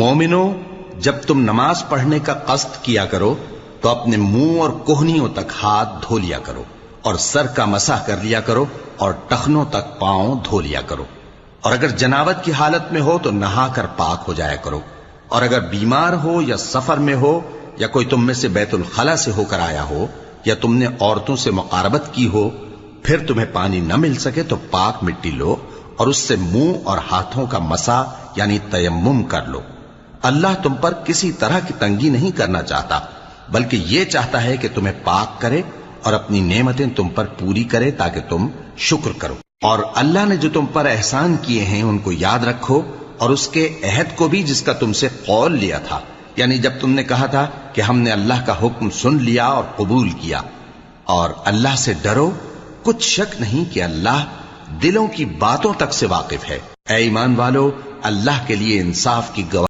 مومنو، جب تم نماز پڑھنے کا قصد کیا کرو تو اپنے منہ اور کوہنیوں تک ہاتھ دھو لیا کرو، اور سر کا مسح کر لیا کرو، اور ٹخنوں تک پاؤں دھو لیا کرو، اور اگر جنابت کی حالت میں ہو تو نہا کر پاک ہو جایا کرو، اور اگر بیمار ہو یا سفر میں ہو یا کوئی تم میں سے بیت الخلا سے ہو کر آیا ہو یا تم نے عورتوں سے مقاربت کی ہو، پھر تمہیں پانی نہ مل سکے تو پاک مٹی لو اور اس سے منہ اور ہاتھوں کا مسح یعنی تیمم کر لو۔ اللہ تم پر کسی طرح کی تنگی نہیں کرنا چاہتا، بلکہ یہ چاہتا ہے کہ تمہیں پاک کرے اور اپنی نعمتیں تم پر پوری کرے تاکہ تم شکر کرو۔ اور اللہ نے جو تم پر احسان کیے ہیں ان کو یاد رکھو، اور اس کے عہد کو بھی جس کا تم سے قول لیا تھا، یعنی جب تم نے کہا تھا کہ ہم نے اللہ کا حکم سن لیا اور قبول کیا۔ اور اللہ سے ڈرو، کچھ شک نہیں کہ اللہ دلوں کی باتوں تک سے واقف ہے۔ اے ایمان والو، اللہ کے لیے انصاف کی گواہی